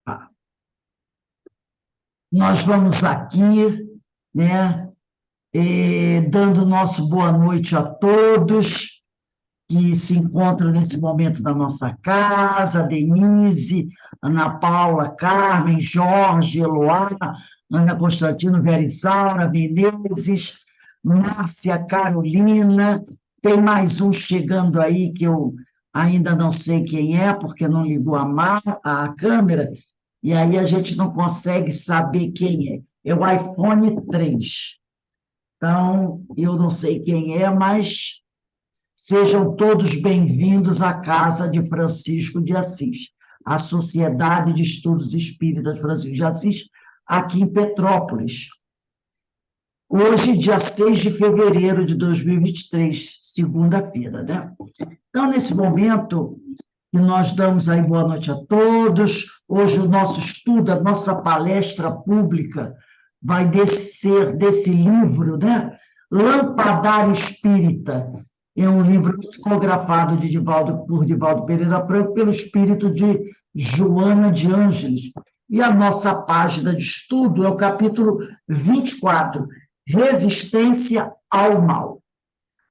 Ah, nós vamos aqui, né, dando nosso boa noite a todos que se encontram nesse momento na nossa casa, Denise, Ana Paula, Carmen, Jorge, Eloá, Ana Constantino, Vera Isaura, Menezes, Márcia, Carolina, tem mais um chegando aí que eu ainda não sei quem é, porque não ligou a câmera, e aí a gente não consegue saber quem é. É o iPhone 3. Então, eu não sei quem é, mas sejam todos bem-vindos à Casa de Francisco de Assis, a Sociedade de Estudos Espíritas Francisco de Assis, aqui em Petrópolis. Hoje, dia 6 de fevereiro de 2023, segunda-feira, né? Então, nesse momento, que nós damos aí boa noite a todos. Hoje o nosso estudo, a nossa palestra pública vai descer desse livro, né? Lampadário Espírita. É um livro psicografado por Divaldo Pereira Franco pelo espírito de Joana de Ângeles. E a nossa página de estudo é o capítulo 24, Resistência ao Mal.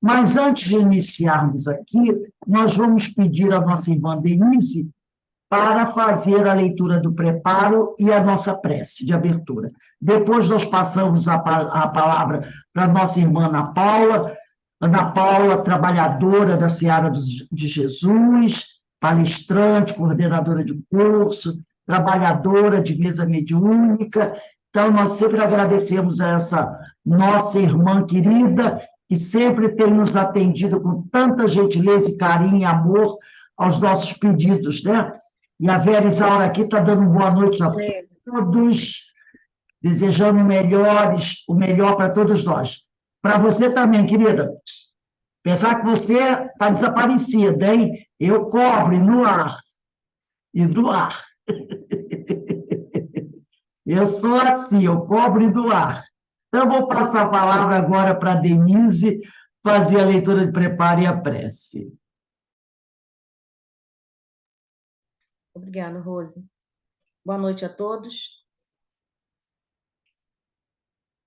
Mas antes de iniciarmos aqui, nós vamos pedir à nossa irmã Denise para fazer a leitura do preparo e a nossa prece de abertura. Depois nós passamos a palavra para a nossa irmã Ana Paula, trabalhadora da Seara de Jesus, palestrante, coordenadora de curso, trabalhadora de mesa mediúnica. Então, nós sempre agradecemos a essa nossa irmã querida, que sempre tem nos atendido com tanta gentileza e carinho e amor aos nossos pedidos, né? E a Vera Isaura aqui está dando boa noite a todos, desejando o melhor para todos nós. Para você também, querida. Pensar que você está desaparecida, hein? Eu cobre no ar e do ar. Eu sou assim, eu cobre do ar. Então, eu vou passar a palavra agora para a Denise fazer a leitura de preparo e a prece. Obrigada, Rose. Boa noite a todos.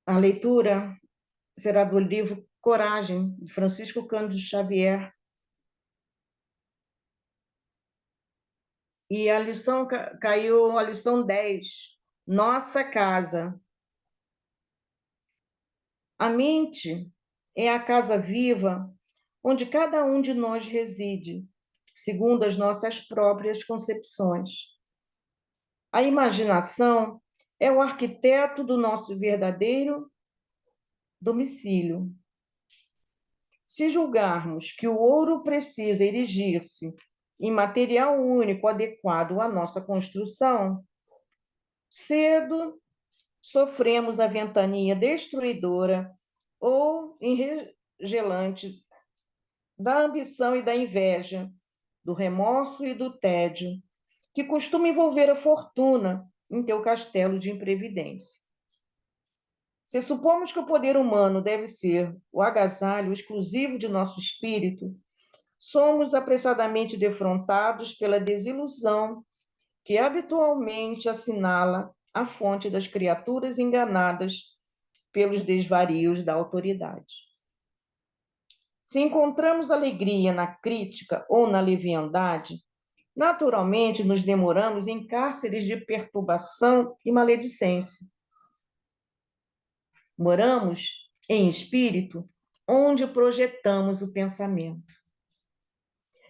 A leitura será do livro Coragem, de Francisco Cândido Xavier. E a lição caiu a lição 10, Nossa Casa. A mente é a casa viva onde cada um de nós reside, segundo as nossas próprias concepções. A imaginação é o arquiteto do nosso verdadeiro domicílio. Se julgarmos que o ouro precisa erigir-se em material único adequado à nossa construção, cedo sofremos a ventania destruidora ou enregelante da ambição e da inveja, do remorso e do tédio, que costuma envolver a fortuna em teu castelo de imprevidência. Se supomos que o poder humano deve ser o agasalho exclusivo de nosso espírito, somos apressadamente defrontados pela desilusão que habitualmente assinala a fonte das criaturas enganadas pelos desvarios da autoridade. Se encontramos alegria na crítica ou na leviandade, naturalmente nos demoramos em cárceres de perturbação e maledicência. Moramos em espírito onde projetamos o pensamento.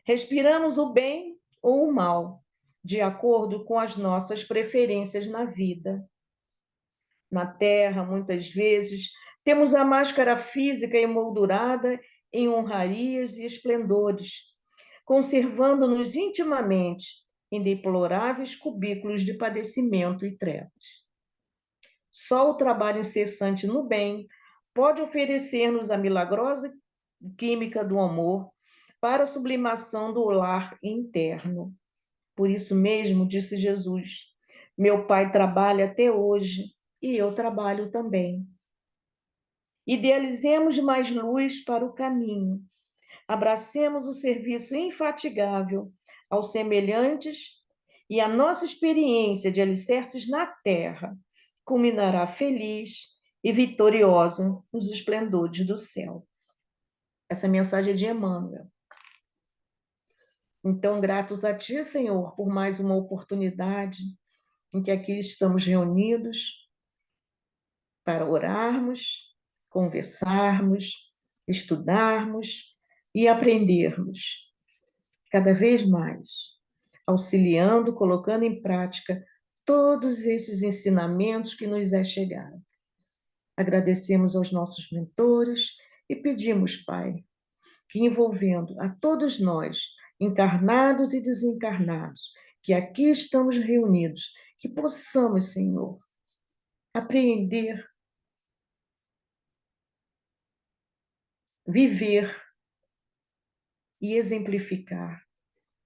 Respiramos o bem ou o mal, de acordo com as nossas preferências na vida. Na Terra, muitas vezes, temos a máscara física emoldurada em honrarias e esplendores, conservando-nos intimamente em deploráveis cubículos de padecimento e trevas. Só o trabalho incessante no bem pode oferecer-nos a milagrosa química do amor para a sublimação do lar interno. Por isso mesmo, disse Jesus, meu Pai trabalha até hoje e eu trabalho também. Idealizemos mais luz para o caminho. Abracemos o serviço infatigável aos semelhantes e a nossa experiência de alicerces na terra culminará feliz e vitoriosa nos esplendores do céu. Essa mensagem é de Emmanuel. Então, gratos a Ti, Senhor, por mais uma oportunidade em que aqui estamos reunidos para orarmos, conversarmos, estudarmos e aprendermos cada vez mais, auxiliando, colocando em prática todos esses ensinamentos que nos é chegado. Agradecemos aos nossos mentores e pedimos, Pai, que envolvendo a todos nós, encarnados e desencarnados, que aqui estamos reunidos, que possamos, Senhor, apreender, viver e exemplificar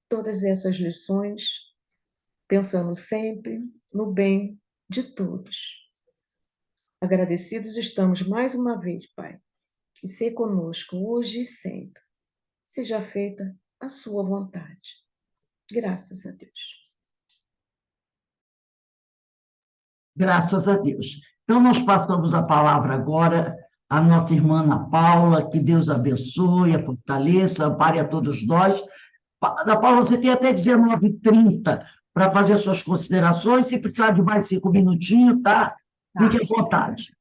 todas essas lições, pensando sempre no bem de todos. Agradecidos estamos mais uma vez, Pai, e ser conosco hoje e sempre. Seja feita a sua vontade. Graças a Deus. Graças a Deus. Então, nós passamos a palavra agora à nossa irmã Ana Paula, que Deus abençoe, a fortaleça, ampare a todos nós. Ana Paula, você tem até 19h30 para fazer as suas considerações, se precisar de mais 5 minutinhos, tá? Fique à vontade.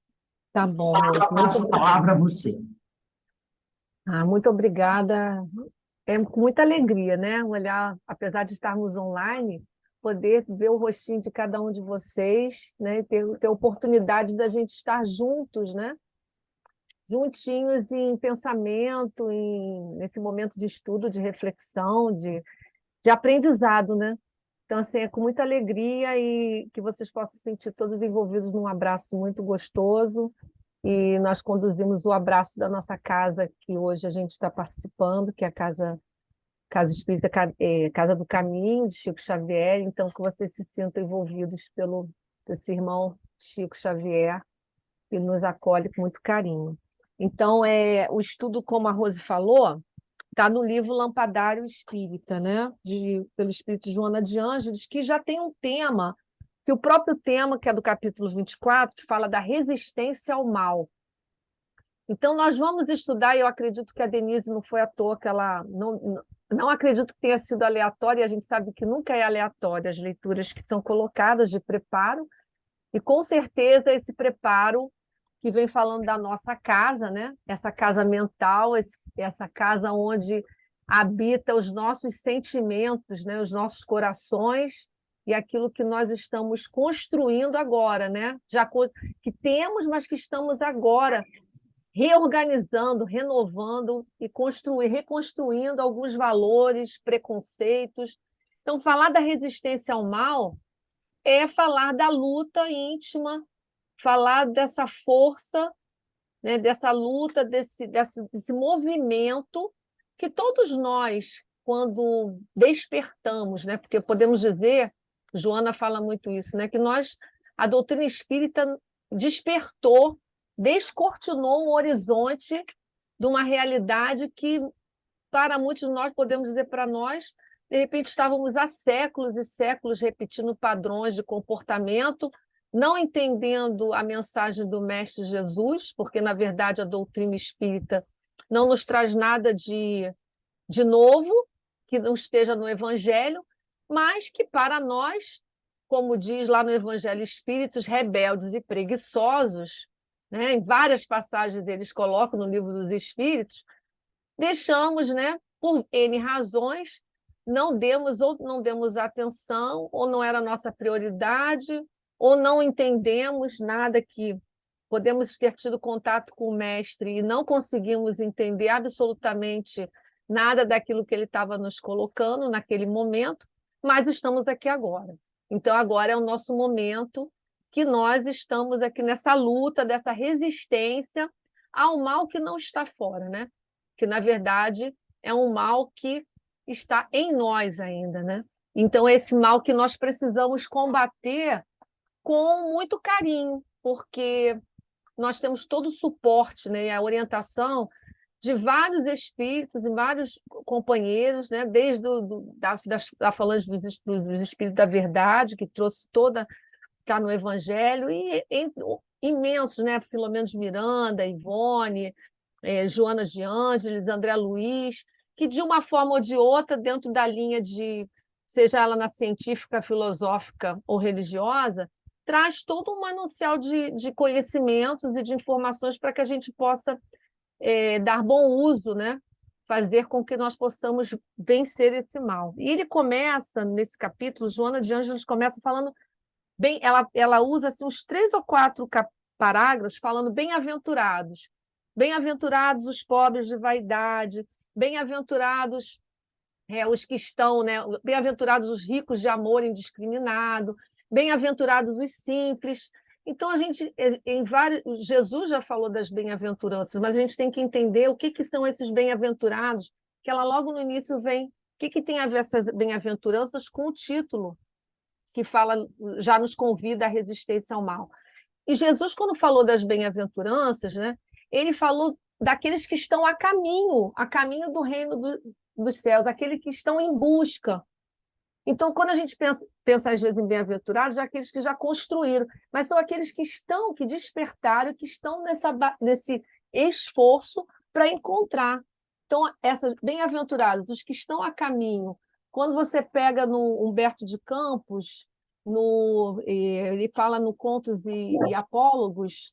Tá bom, Eu passo a palavra a você. muito obrigada. É com muita alegria, né? Olhar, apesar de estarmos online, poder ver o rostinho de cada um de vocês, né? E ter a oportunidade da gente estar juntos, né? Juntinhos em pensamento, nesse momento de estudo, de reflexão, de aprendizado, né? Então, assim, é com muita alegria e que vocês possam se sentir todos envolvidos num abraço muito gostoso. E nós conduzimos o abraço da nossa casa, que hoje a gente está participando, que é a Casa Espírita Casa do Caminho, de Chico Xavier. Então, que vocês se sintam envolvidos pelo esse irmão Chico Xavier, que nos acolhe com muito carinho. Então, o estudo, como a Rose falou, está no livro Lampadário Espírita, né? Pelo Espírito Joana de Ângeles, que já tem um tema, que o próprio tema, que é do capítulo 24, que fala da resistência ao mal. Então, nós vamos estudar, e eu acredito que a Denise não foi à toa, que ela não acredito que tenha sido aleatória, e a gente sabe que nunca é aleatória as leituras que são colocadas de preparo, e com certeza esse preparo que vem falando da nossa casa, né? Essa casa mental, essa casa onde habita os nossos sentimentos, né? Os nossos corações e aquilo que nós estamos construindo agora, né? Que temos, mas que estamos agora reorganizando, renovando e reconstruindo alguns valores, preconceitos. Então, falar da resistência ao mal é falar da luta íntima, falar dessa força, né, dessa luta, desse movimento que todos nós, quando despertamos, né, porque podemos dizer, Joana fala muito isso, né, que a doutrina espírita despertou, descortinou um horizonte de uma realidade que, para muitos de nós, podemos dizer para nós, de repente estávamos há séculos e séculos repetindo padrões de comportamento, não entendendo a mensagem do Mestre Jesus, porque, na verdade, a doutrina espírita não nos traz nada de novo, que não esteja no Evangelho, mas que, para nós, como diz lá no Evangelho, espíritos rebeldes e preguiçosos, né, em várias passagens eles colocam no Livro dos Espíritos, deixamos, né, por N razões, não demos atenção, ou não era nossa prioridade, ou não entendemos nada, que podemos ter tido contato com o mestre e não conseguimos entender absolutamente nada daquilo que ele estava nos colocando naquele momento, mas estamos aqui agora. Então, agora é o nosso momento que nós estamos aqui nessa luta, dessa resistência ao mal que não está fora, né? Que, na verdade, é um mal que está em nós ainda, né? Então, esse mal que nós precisamos combater com muito carinho, porque nós temos todo o suporte, né, e a orientação de vários espíritos e vários companheiros, né? Desde da falange dos espíritos da verdade, que trouxe toda, está no Evangelho, e imensos, né? Filomeno de Miranda, Ivone, Joana de Ângeles, André Luiz, que de uma forma ou de outra, dentro da linha de, seja ela na científica, filosófica ou religiosa, traz todo um manancial de conhecimentos e de informações para que a gente possa dar bom uso, né? Fazer com que nós possamos vencer esse mal. E ele começa, nesse capítulo, Joana de Ângeles começa falando bem, ela usa assim, uns 3 ou 4 parágrafos falando bem-aventurados. Bem-aventurados os pobres de vaidade, bem-aventurados os que estão, né? Bem-aventurados os ricos de amor indiscriminado, bem-aventurados os simples. Então, a gente, Jesus já falou das bem-aventuranças, mas a gente tem que entender o que são esses bem-aventurados, que ela logo no início vem. O que tem a ver essas bem-aventuranças com o título, que fala, já nos convida à resistência ao mal. E Jesus, quando falou das bem-aventuranças, né, ele falou daqueles que estão a caminho do reino dos céus, aqueles que estão em busca. Então, quando a gente pensa às vezes em bem-aventurados, é aqueles que já construíram, mas são aqueles que estão, que despertaram, que estão nesse esforço para encontrar. Então, essas bem-aventurados, os que estão a caminho. Quando você pega no Humberto de Campos, ele fala no Contos e Apólogos,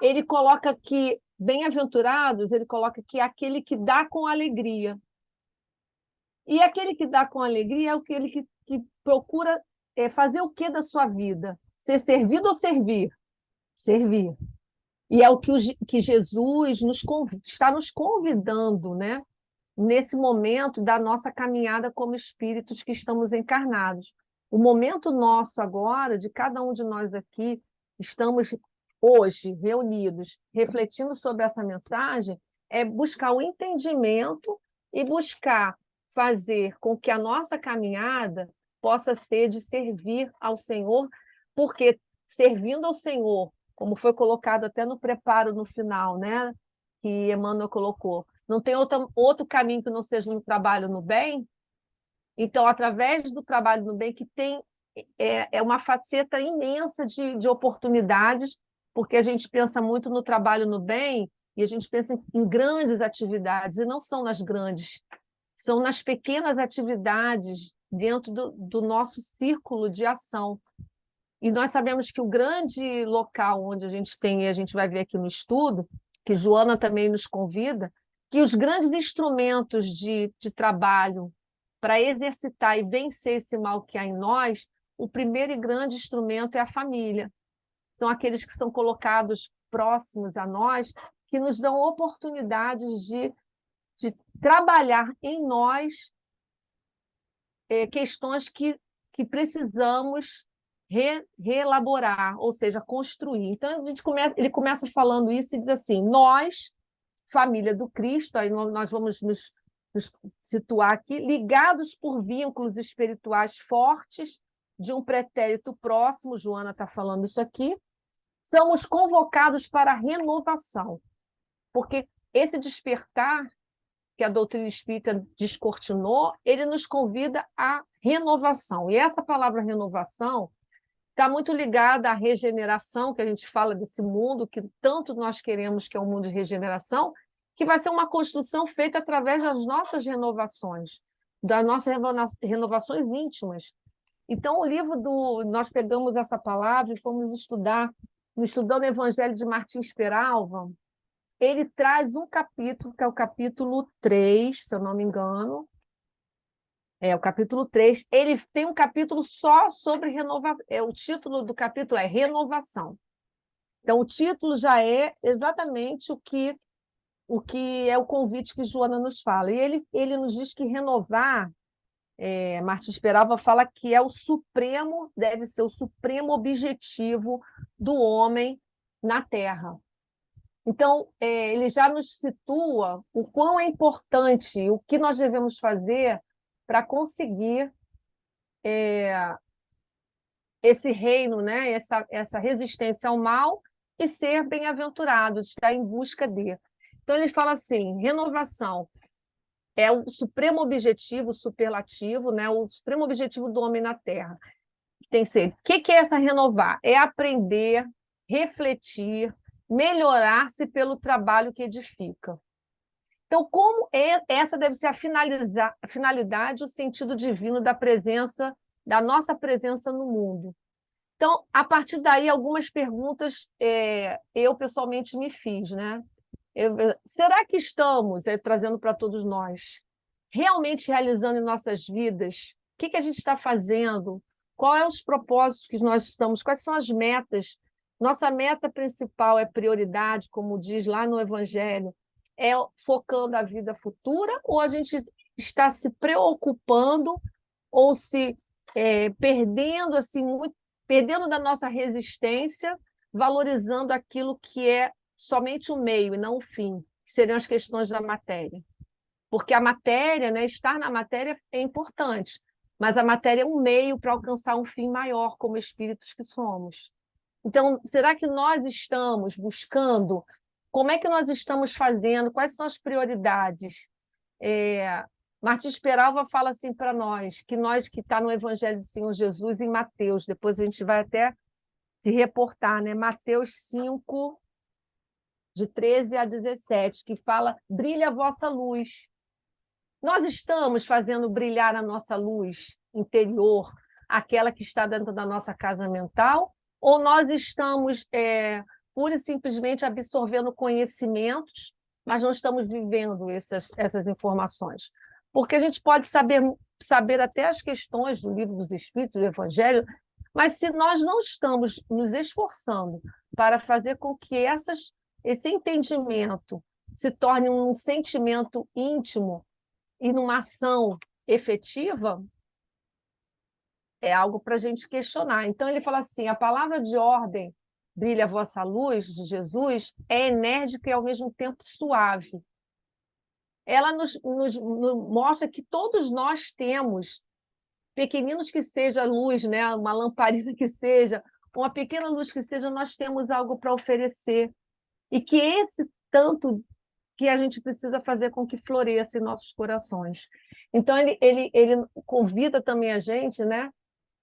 ele coloca que bem-aventurados, ele coloca que é aquele que dá com alegria. E aquele que dá com alegria é aquele que procura fazer o que da sua vida? Ser servido ou servir? Servir. E é o que Jesus está nos convidando, né? Nesse momento da nossa caminhada como espíritos que estamos encarnados. O momento nosso agora, de cada um de nós aqui, estamos hoje reunidos, refletindo sobre essa mensagem, é buscar o entendimento e buscar fazer com que a nossa caminhada possa ser de servir ao Senhor, porque servindo ao Senhor, como foi colocado até no preparo no final, né, que Emmanuel colocou, não tem outro caminho que não seja um trabalho no bem. Então, através do trabalho no bem, que tem uma faceta imensa de oportunidades, porque a gente pensa muito no trabalho no bem e a gente pensa em grandes atividades, e não são nas grandes, são nas pequenas atividades dentro do nosso círculo de ação. E nós sabemos que o grande local onde a gente vai ver aqui no estudo, que Joana também nos convida, que os grandes instrumentos de trabalho para exercitar e vencer esse mal que há em nós, o primeiro e grande instrumento é a família. São aqueles que são colocados próximos a nós, que nos dão oportunidades de trabalhar em nós questões que precisamos reelaborar, ou seja, construir. Então, ele começa falando isso e diz assim: nós, família do Cristo, aí nós vamos nos situar aqui, ligados por vínculos espirituais fortes de um pretérito próximo, Joana está falando isso aqui, somos convocados para a renovação, porque esse despertar que a doutrina espírita descortinou, ele nos convida à renovação. E essa palavra renovação está muito ligada à regeneração, que a gente fala desse mundo que tanto nós queremos, que é um mundo de regeneração, que vai ser uma construção feita através das nossas renovações, das nossas renovações íntimas. Então, o livro nós pegamos essa palavra e fomos estudando o Evangelho de Martins Peralva. Ele traz um capítulo, que é o capítulo 3, se eu não me engano. O capítulo 3. Ele tem um capítulo só sobre renovação. O título do capítulo é Renovação. Então, o título já é exatamente o que é o convite que Joana nos fala. E ele nos diz que renovar, Martins Peralva fala que deve ser o supremo objetivo do homem na Terra. Então, ele já nos situa o quão é importante, o que nós devemos fazer para conseguir esse reino, né? essa resistência ao mal e ser bem-aventurado, estar em busca dele. Então, ele fala assim, renovação é o supremo objetivo, o superlativo, né? O supremo objetivo do homem na Terra. Tem que ser. O que é essa renovar? É aprender, refletir, melhorar-se pelo trabalho que edifica. Então, como essa deve ser a finalidade, o sentido divino da presença, da nossa presença no mundo. Então, a partir daí, algumas perguntas eu pessoalmente me fiz, né? Será que estamos, trazendo para todos nós, realmente realizando em nossas vidas? O que a gente está fazendo? Quais são os propósitos que nós estamos? Quais são as metas? Nossa meta principal é prioridade, como diz lá no Evangelho, é focando a vida futura, ou a gente está se preocupando ou se perdendo assim muito, perdendo da nossa resistência, valorizando aquilo que é somente o meio e não o fim, que seriam as questões da matéria. Porque a matéria, né, estar na matéria é importante, mas a matéria é um meio para alcançar um fim maior, como espíritos que somos. Então, será que nós estamos buscando? Como é que nós estamos fazendo? Quais são as prioridades? Martins Peralva fala assim para nós que está no Evangelho do Senhor Jesus em Mateus, depois a gente vai até se reportar, né? Mateus 5, de 13 a 17, que fala: brilha a vossa luz. Nós estamos fazendo brilhar a nossa luz interior, aquela que está dentro da nossa casa mental, ou nós estamos pura e simplesmente absorvendo conhecimentos, mas não estamos vivendo essas informações? Porque a gente pode saber até as questões do Livro dos Espíritos, do Evangelho, mas se nós não estamos nos esforçando para fazer com que esse entendimento se torne um sentimento íntimo e numa ação efetiva, é algo para a gente questionar. Então, ele fala assim, a palavra de ordem, brilha a vossa luz, de Jesus, é enérgica e, ao mesmo tempo, suave. Ela nos mostra que todos nós temos, pequeninos que seja a luz, né? Uma lamparina que seja, uma pequena luz que seja, nós temos algo para oferecer. E que esse tanto que a gente precisa fazer com que floresça em nossos corações. Então, ele convida também a gente, né?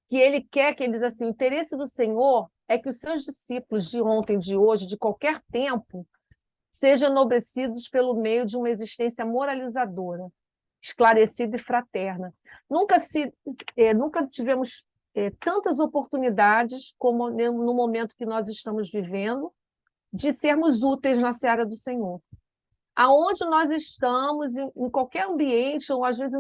Que ele quer que ele diz assim, o interesse do Senhor é que os seus discípulos de ontem, de hoje, de qualquer tempo, sejam enobrecidos pelo meio de uma existência moralizadora, esclarecida e fraterna. Nunca tivemos tantas oportunidades como no momento que nós estamos vivendo, de sermos úteis na seara do Senhor. Aonde nós estamos, em qualquer ambiente, ou às vezes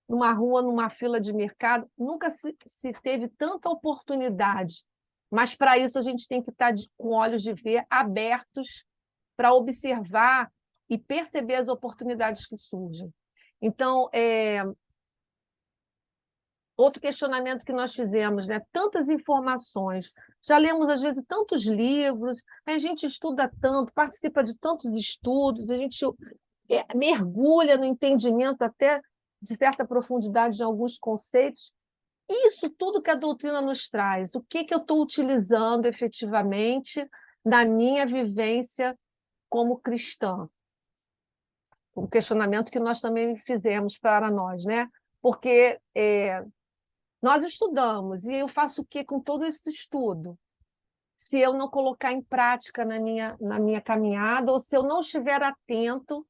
numa rua, numa fila de mercado, nunca se teve tanta oportunidade. Mas para isso a gente tem que estar com olhos de ver abertos para observar e perceber as oportunidades que surgem. Então, outro questionamento que nós fizemos, né? Tantas informações, já lemos às vezes tantos livros, a gente estuda tanto, participa de tantos estudos, a gente mergulha no entendimento até de certa profundidade de alguns conceitos. Isso tudo que a doutrina nos traz, o que eu estou utilizando efetivamente na minha vivência como cristã? Um questionamento que nós também fizemos para nós, né? Porque nós estudamos, e eu faço o que com todo esse estudo? Se eu não colocar em prática na minha caminhada, ou se eu não estiver atento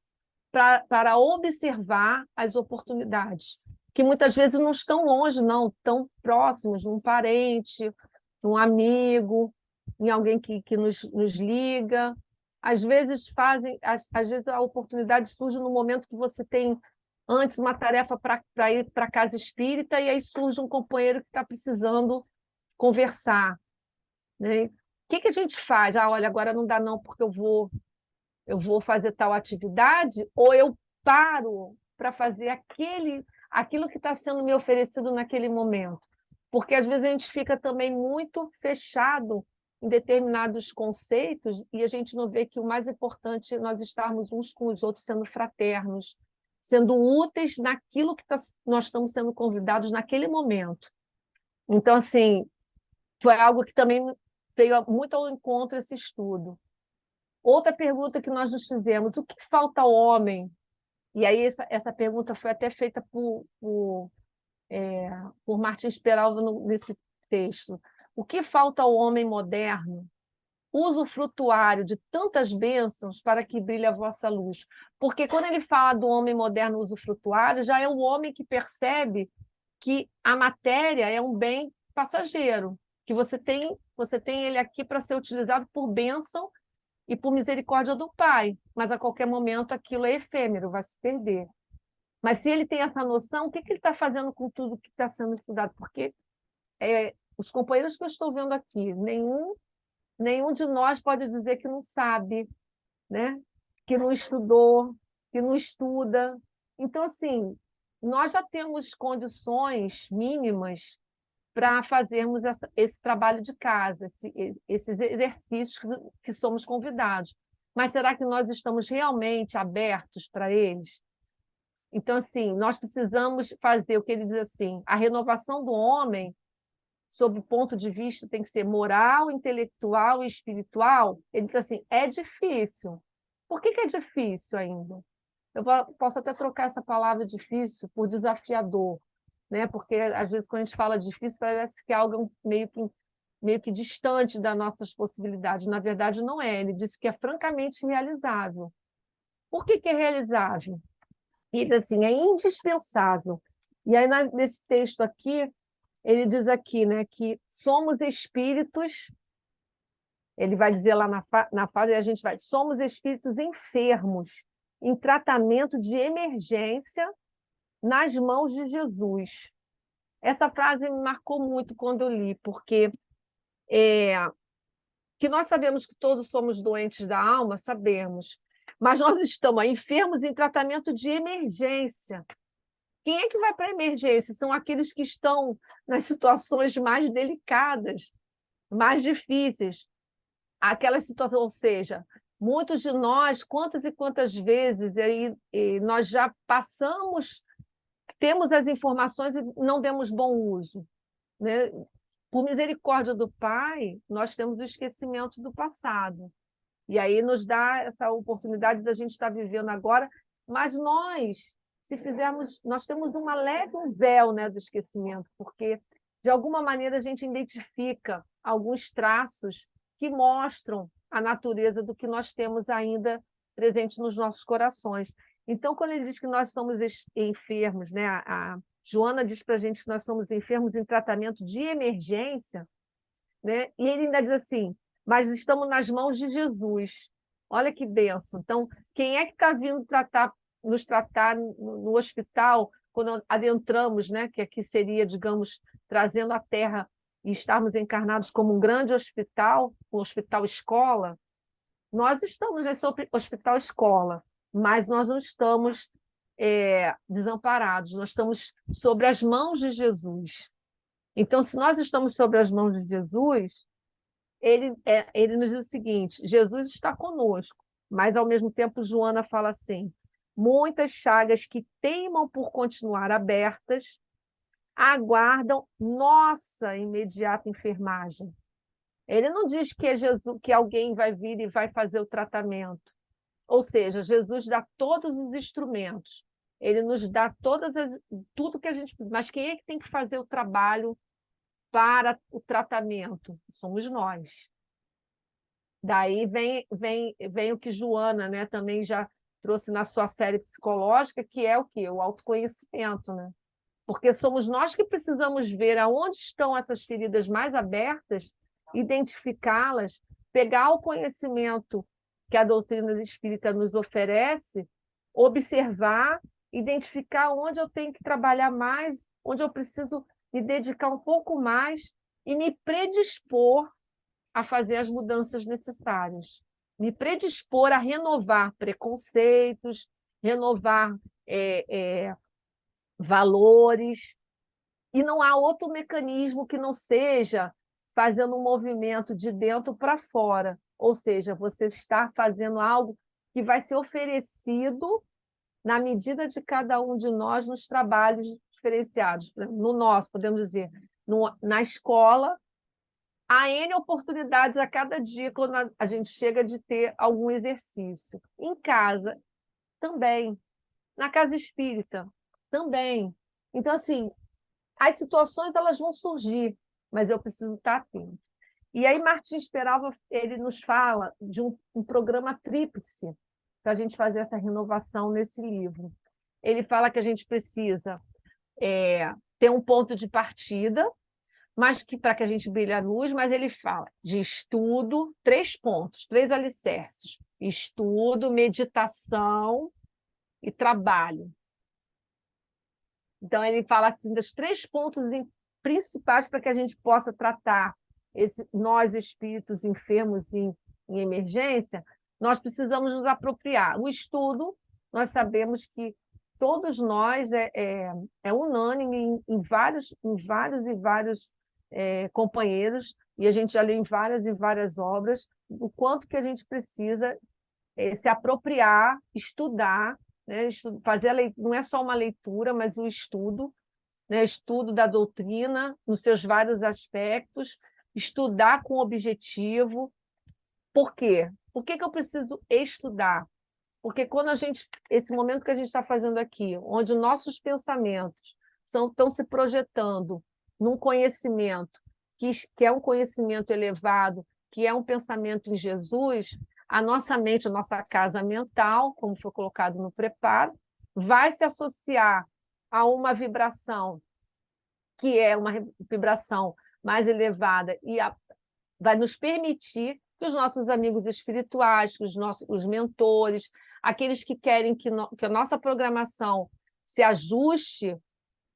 para observar as oportunidades, que muitas vezes não estão longe, não, estão próximos, num parente, num amigo, em alguém que nos liga. Às vezes às vezes a oportunidade surge no momento que você tem antes uma tarefa para ir para a casa espírita, e aí surge um companheiro que está precisando conversar, né? O que a gente faz? Olha, agora não dá não, porque eu vou fazer tal atividade, ou eu paro para fazer aquilo que está sendo me oferecido naquele momento. Porque às vezes a gente fica também muito fechado em determinados conceitos e a gente não vê que o mais importante é nós estarmos uns com os outros sendo fraternos, sendo úteis naquilo que nós estamos sendo convidados naquele momento. Então, assim, foi algo que também veio muito ao encontro esse estudo. Outra pergunta que nós nos fizemos: o que falta ao homem? E aí essa pergunta foi até feita por Martins Peralva nesse texto. O que falta ao homem moderno? Usufrutuário de tantas bênçãos para que brilhe a vossa luz. Porque quando ele fala do homem moderno usufrutuário, já é o homem que percebe que a matéria é um bem passageiro, que você tem ele aqui para ser utilizado por bênção e por misericórdia do Pai, mas a qualquer momento aquilo é efêmero, vai se perder. Mas se ele tem essa noção, o que ele está fazendo com tudo que está sendo estudado? Porque os companheiros que eu estou vendo aqui, nenhum de nós pode dizer que não sabe, né? Que não estudou, que não estuda. Então, assim, nós já temos condições mínimas para fazermos esse trabalho de casa, esses exercícios que somos convidados. Mas será que nós estamos realmente abertos para eles? Então, assim, nós precisamos fazer o que ele diz assim: a renovação do homem, sob o ponto de vista, tem que ser moral, intelectual e espiritual. Ele diz assim: é difícil. Por que é difícil ainda? Eu posso até trocar essa palavra difícil por desafiador, né? Porque às vezes quando a gente fala difícil parece que é algo meio que distante das nossas possibilidades. Na verdade, não é. Ele disse que é francamente realizável. Por que é realizável? Ele diz assim, é indispensável. E aí, nesse texto aqui, ele diz aqui, né, que somos espíritos, ele vai dizer lá na fase, e a gente vai, somos espíritos enfermos, em tratamento de emergência nas mãos de Jesus. Essa frase me marcou muito quando eu li, porque que nós sabemos que todos somos doentes da alma, sabemos, mas nós estamos enfermos em tratamento de emergência. Quem é que vai para a emergência? São aqueles que estão nas situações mais delicadas, mais difíceis. Aquelas situações, ou seja, muitos de nós, quantas e quantas vezes nós já passamos, temos as informações e não demos bom uso, né? Por misericórdia do Pai, nós temos o esquecimento do passado. E aí nos dá essa oportunidade da gente estar vivendo agora, mas nós, se fizermos, nós temos um véu, né, do esquecimento, porque de alguma maneira a gente identifica alguns traços que mostram a natureza do que nós temos ainda presente nos nossos corações. Então, quando ele diz que nós somos enfermos, né, a Joana diz para a gente que nós somos enfermos em tratamento de emergência, né? E ele ainda diz assim, mas estamos nas mãos de Jesus. Olha que benção. Então, quem é que está vindo nos tratar no hospital, quando adentramos, né? Que aqui seria, digamos, trazendo a Terra e estarmos encarnados como um grande hospital, um hospital-escola? Nós estamos nesse hospital-escola, mas nós não estamos desamparados, nós estamos sobre as mãos de Jesus. Então, se nós estamos sobre as mãos de Jesus, ele nos diz o seguinte: Jesus está conosco, mas, ao mesmo tempo, Joana fala assim, muitas chagas que teimam por continuar abertas aguardam nossa imediata enfermagem. Ele não diz que é Jesus, que alguém vai vir e vai fazer o tratamento. Ou seja, Jesus dá todos os instrumentos, ele nos dá tudo que a gente precisa, mas quem é que tem que fazer o trabalho para o tratamento? Somos nós. Daí vem o que Joana, né, também já trouxe na sua série psicológica, que é o quê? O autoconhecimento, né? Porque somos nós que precisamos ver aonde estão essas feridas mais abertas, identificá-las, pegar o conhecimento que a doutrina espírita nos oferece, observar, identificar onde eu tenho que trabalhar mais, onde eu preciso me dedicar um pouco mais e me predispor a fazer as mudanças necessárias. Me predispor a renovar preconceitos, renovar valores, e não há outro mecanismo que não seja fazendo um movimento de dentro para fora, ou seja, você está fazendo algo que vai ser oferecido na medida de cada um de nós nos trabalhos diferenciados. No nosso, podemos dizer, na escola, há N oportunidades a cada dia quando a gente chega de ter algum exercício. Em casa, também. Na casa espírita, também. Então, assim, as situações elas vão surgir, mas eu preciso estar atento. E aí Martins Peralva ele nos fala de um programa tríplice para a gente fazer essa renovação nesse livro. Ele fala que a gente precisa ter um ponto de partida, mas que para que a gente brilhe a luz, mas ele fala de estudo, 3 pontos, 3 alicerces: estudo, meditação e trabalho. Então, ele fala assim, dos 3 pontos principais para que a gente possa tratar nós, espíritos enfermos em emergência, nós precisamos nos apropriar. O estudo, nós sabemos que todos nós é unânime em vários companheiros, e a gente já lê em várias e várias obras, o quanto que a gente precisa se apropriar, estudar, né? Fazer não é só uma leitura, mas o estudo, né? Estudo da doutrina nos seus vários aspectos, estudar com objetivo. Por quê? Por que eu preciso estudar? Porque quando esse momento que a gente está fazendo aqui, onde nossos pensamentos estão se projetando num conhecimento que é um conhecimento elevado, que é um pensamento em Jesus, a nossa mente, a nossa casa mental, como foi colocado no preparo, vai se associar a uma vibração que é uma vibração mais elevada e vai nos permitir que os nossos amigos espirituais, que os mentores, aqueles que querem que a nossa programação se ajuste,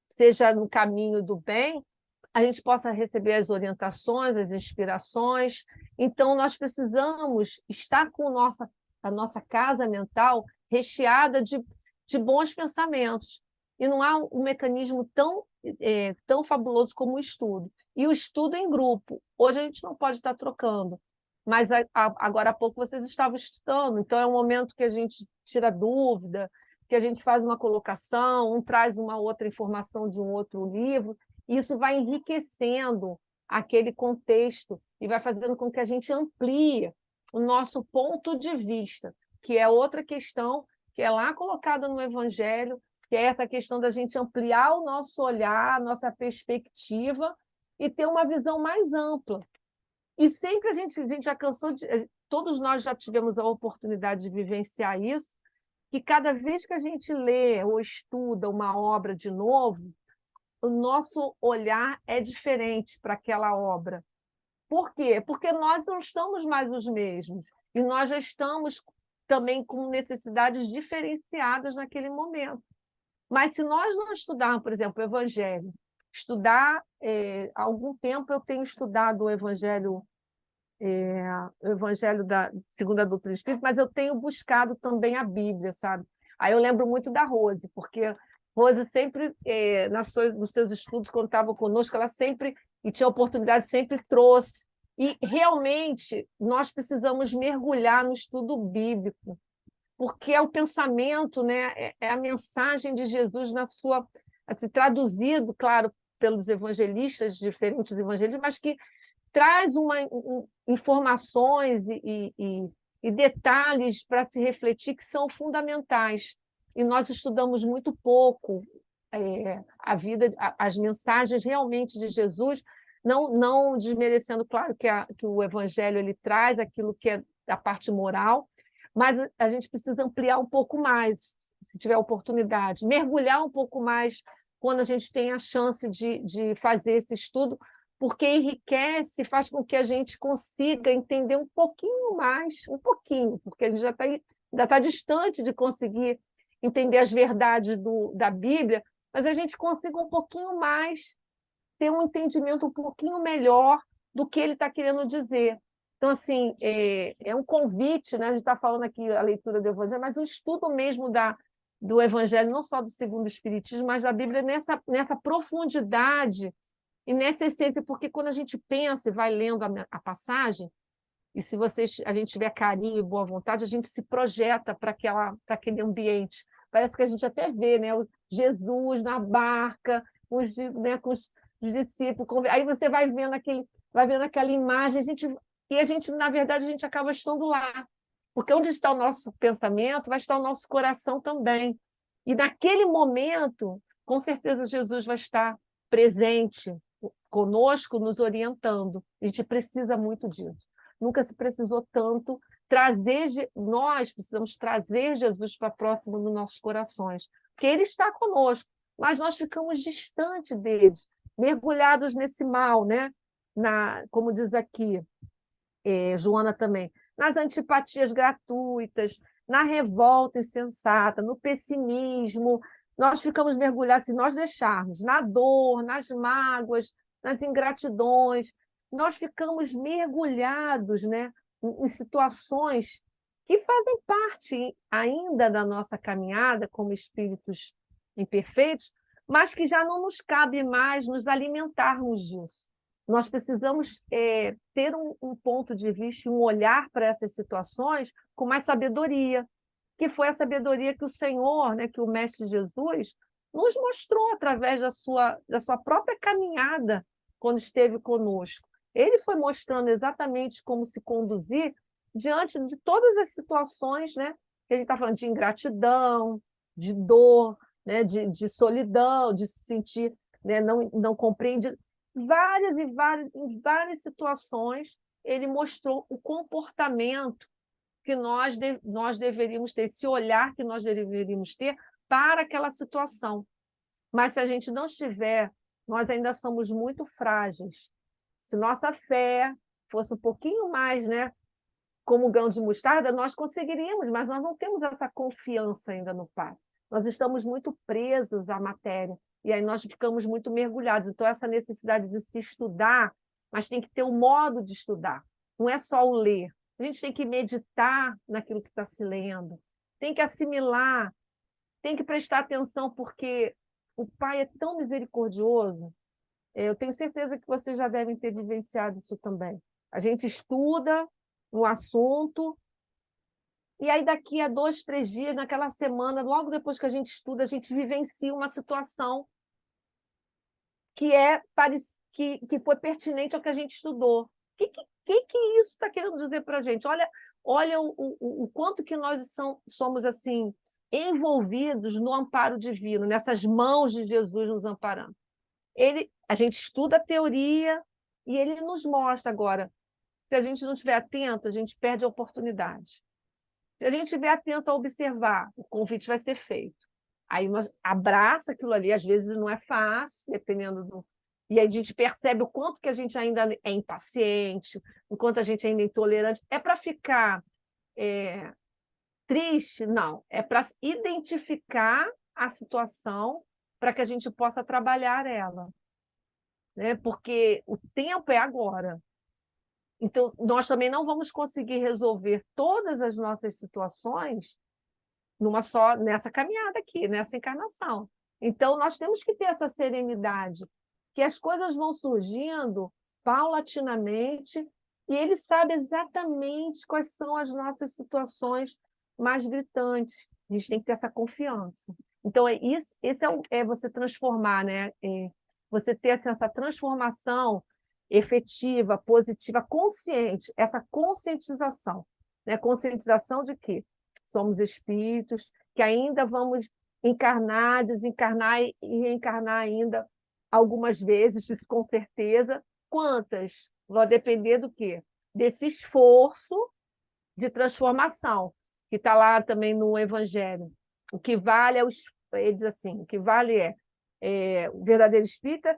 seja no caminho do bem, a gente possa receber as orientações, as inspirações. Então, nós precisamos estar com a nossa casa mental recheada de bons pensamentos. E não há um mecanismo tão fabuloso como o estudo. E o estudo em grupo. Hoje a gente não pode estar trocando, mas agora há pouco vocês estavam estudando, então é um momento que a gente tira dúvida, que a gente faz uma colocação, um traz uma outra informação de um outro livro, e isso vai enriquecendo aquele contexto e vai fazendo com que a gente amplie o nosso ponto de vista, que é outra questão que é lá colocada no Evangelho, que é essa questão da gente ampliar o nosso olhar, a nossa perspectiva e ter uma visão mais ampla. E sempre a gente já cansou todos nós já tivemos a oportunidade de vivenciar isso, que cada vez que a gente lê ou estuda uma obra de novo, o nosso olhar é diferente para aquela obra. Por quê? Porque nós não estamos mais os mesmos, e nós já estamos também com necessidades diferenciadas naquele momento. Mas se nós não estudarmos, por exemplo, o Evangelho, há algum tempo eu tenho estudado o Evangelho segundo a doutrina espírita, mas eu tenho buscado também a Bíblia, sabe? Aí eu lembro muito da Rose, porque Rose sempre, nos seus estudos, quando estava conosco, ela sempre, e tinha oportunidade, sempre trouxe. E realmente nós precisamos mergulhar no estudo bíblico, porque é o pensamento, né? É a mensagem de Jesus na sua, assim, traduzido, claro, pelos evangelistas, diferentes evangelistas, mas que traz informações e detalhes para se refletir que são fundamentais. E nós estudamos muito pouco a vida, as mensagens realmente de Jesus, não desmerecendo, claro, que o Evangelho ele traz aquilo que é da parte moral, mas a gente precisa ampliar um pouco mais, se tiver oportunidade, mergulhar um pouco mais quando a gente tem a chance de fazer esse estudo, porque enriquece, faz com que a gente consiga entender um pouquinho mais, um pouquinho, porque a gente ainda está distante de conseguir entender as verdades da Bíblia, mas a gente consiga um pouquinho mais ter um entendimento um pouquinho melhor do que ele está querendo dizer. Então, assim, é um convite, né? A gente está falando aqui a leitura do Evangelho, mas o estudo mesmo do Evangelho, não só do segundo Espiritismo, mas da Bíblia nessa profundidade e nessa essência, porque quando a gente pensa e vai lendo a passagem, e se a gente tiver carinho e boa vontade, a gente se projeta para aquele ambiente. Parece que a gente até vê, né, o Jesus na barca, com os discípulos. Aí você vai vendo vai vendo aquela imagem, e a gente, na verdade, a gente acaba estando lá. Porque onde está o nosso pensamento, vai estar o nosso coração também. E naquele momento, com certeza, Jesus vai estar presente conosco, nos orientando. A gente precisa muito disso. Nunca se precisou tanto nós precisamos trazer Jesus para próximo dos nossos corações, porque Ele está conosco, mas nós ficamos distante dele, mergulhados nesse mal, né? Como diz aqui, Joana também, nas antipatias gratuitas, na revolta insensata, no pessimismo. Nós ficamos mergulhados, se nós deixarmos, na dor, nas mágoas, nas ingratidões, nós ficamos mergulhados, né, em situações que fazem parte ainda da nossa caminhada como espíritos imperfeitos, mas que já não nos cabe mais nos alimentarmos disso. Nós precisamos ter um ponto de vista, um olhar para essas situações com mais sabedoria, que foi a sabedoria que o Senhor, né, que o Mestre Jesus, nos mostrou através da sua própria caminhada quando esteve conosco. Ele foi mostrando exatamente como se conduzir diante de todas as situações, né, que a gente está falando de ingratidão, de dor, né, de solidão, de se sentir, né, não compreendido. Em várias situações, ele mostrou o comportamento que nós deveríamos ter, esse olhar que nós deveríamos ter para aquela situação. Mas se a gente não estiver, nós ainda somos muito frágeis. Se nossa fé fosse um pouquinho mais, né, como um grão de mostarda, nós conseguiríamos, mas nós não temos essa confiança ainda no Pai. Nós estamos muito presos à matéria, e aí nós ficamos muito mergulhados. Então, essa necessidade de se estudar, mas tem que ter um modo de estudar. Não é só o ler. A gente tem que meditar naquilo que está se lendo, tem que assimilar, tem que prestar atenção, porque o Pai é tão misericordioso. Eu tenho certeza que vocês já devem ter vivenciado isso também. A gente estuda um assunto, e aí daqui a 2, 3 dias, naquela semana, logo depois que a gente estuda, a gente vivencia uma situação que foi pertinente ao que a gente estudou. O que isso está querendo dizer para a gente? Olha o quanto que nós somos assim envolvidos no amparo divino, nessas mãos de Jesus nos amparando. A gente estuda a teoria e ele nos mostra agora. Se a gente não estiver atento, a gente perde a oportunidade. Se a gente estiver atento a observar, o convite vai ser feito. Aí nós abraça aquilo ali, às vezes não é fácil, dependendo do... E aí a gente percebe o quanto que a gente ainda é impaciente, o quanto a gente ainda é intolerante. É para ficar triste? Não. É para identificar a situação para que a gente possa trabalhar ela. Né? Porque o tempo é agora. Então, nós também não vamos conseguir resolver todas as nossas situações nessa caminhada aqui, nessa encarnação. Então, nós temos que ter essa serenidade, que as coisas vão surgindo paulatinamente, e ele sabe exatamente quais são as nossas situações mais gritantes. A gente tem que ter essa confiança. Então, esse é você transformar, né? Você ter assim, essa transformação efetiva, positiva, consciente, essa conscientização. Né? Conscientização de que somos espíritos, que ainda vamos encarnar, desencarnar e reencarnar ainda algumas vezes, isso com certeza. Quantas? Vai depender do quê? Desse esforço de transformação, que está lá também no Evangelho. O que vale ele diz assim, o que vale o verdadeiro espírita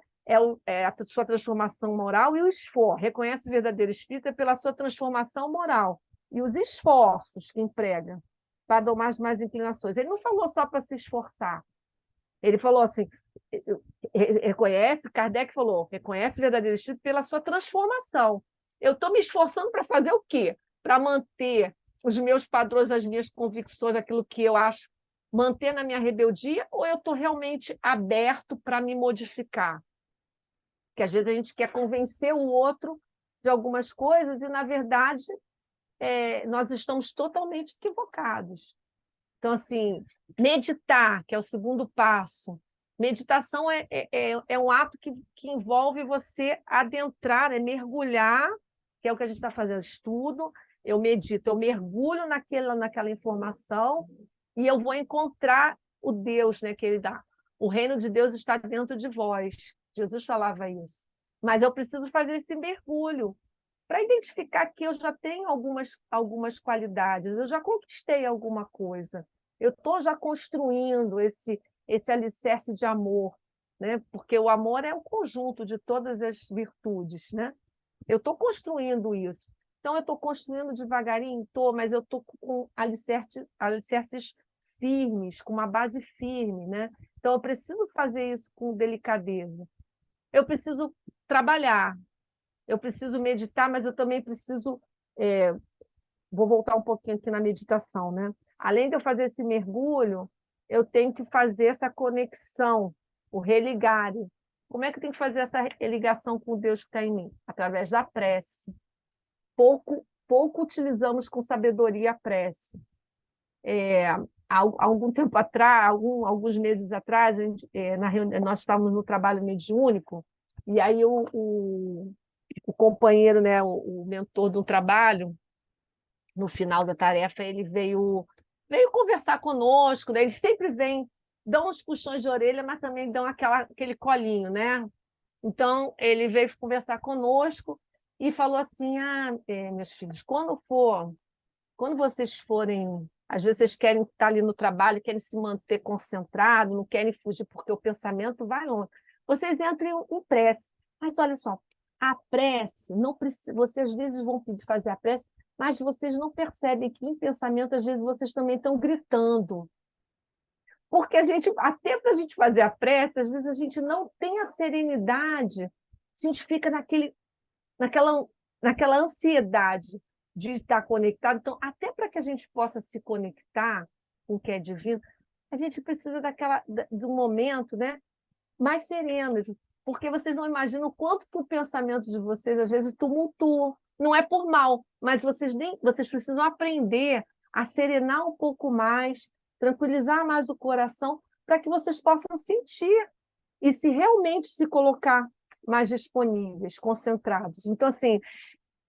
é a sua transformação moral e o esforço. Reconhece o verdadeiro espírita pela sua transformação moral e os esforços que emprega para domar as más inclinações. Ele não falou só para se esforçar. Ele falou assim, Kardec falou, reconhece o verdadeiro espírito pela sua transformação. Eu estou me esforçando para fazer o quê? Para manter os meus padrões, as minhas convicções, aquilo que eu acho, manter na minha rebeldia, ou eu estou realmente aberto para me modificar? Porque às vezes a gente quer convencer o outro de algumas coisas e, na verdade, nós estamos totalmente equivocados. Então, assim, meditar, que é o segundo passo, Meditação é um ato que envolve você adentrar, mergulhar, que é o que a gente está fazendo, estudo, eu medito, eu mergulho naquela informação e eu vou encontrar o Deus, né, que ele dá. O reino de Deus está dentro de vós. Jesus falava isso. Mas eu preciso fazer esse mergulho para identificar que eu já tenho algumas qualidades, eu já conquistei alguma coisa, eu estou já construindo esse alicerce de amor, né? Porque o amor é o conjunto de todas as virtudes, né? Eu estou construindo isso. Então, eu estou construindo devagarinho, mas eu estou com alicerces firmes, com uma base firme, né? Então, eu preciso fazer isso com delicadeza. Eu preciso trabalhar, eu preciso meditar, mas eu também preciso... vou voltar um pouquinho aqui na meditação, né? Além de eu fazer esse mergulho, eu tenho que fazer essa conexão, o religar. Como é que eu tenho que fazer essa ligação com o Deus que está em mim? Através da prece. Pouco utilizamos com sabedoria a prece. Há algum tempo atrás, alguns meses atrás, nós estávamos no trabalho mediúnico, e aí o companheiro, né, o mentor do trabalho, no final da tarefa, ele veio conversar conosco, né? Eles sempre vêm, dão uns puxões de orelha, mas também dão aquele colinho, né? Então, ele veio conversar conosco e falou assim, meus filhos, quando vocês forem, às vezes vocês querem estar ali no trabalho, querem se manter concentrados, não querem fugir porque o pensamento vai longe. Vocês entrem em prece. Mas olha só, a prece, não precisa, vocês às vezes vão pedir fazer a prece, mas vocês não percebem que em pensamento, às vezes, vocês também estão gritando. Porque até para a gente fazer a prece, às vezes a gente não tem a serenidade, a gente fica naquela ansiedade de estar conectado. Então, até para que a gente possa se conectar com o que é divino, a gente precisa de um momento, né, mais sereno, porque vocês não imaginam o quanto que o pensamento de vocês, às vezes, tumultua. Não é por mal, mas vocês precisam aprender a serenar um pouco mais, tranquilizar mais o coração, para que vocês possam sentir e se realmente se colocar mais disponíveis, concentrados. Então, assim,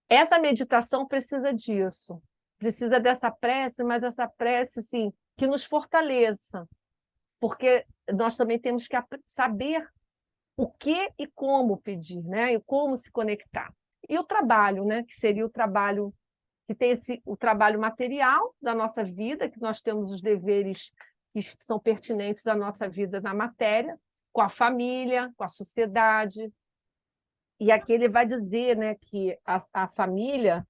essa meditação precisa disso, precisa dessa prece, mas essa prece, assim, que nos fortaleça, porque nós também temos que saber o que e como pedir, né? E como se conectar. E o trabalho, né? Que seria o trabalho que tem o trabalho material da nossa vida, que nós temos os deveres que são pertinentes à nossa vida na matéria, com a família, com a sociedade. E aqui ele vai dizer, né, que a família,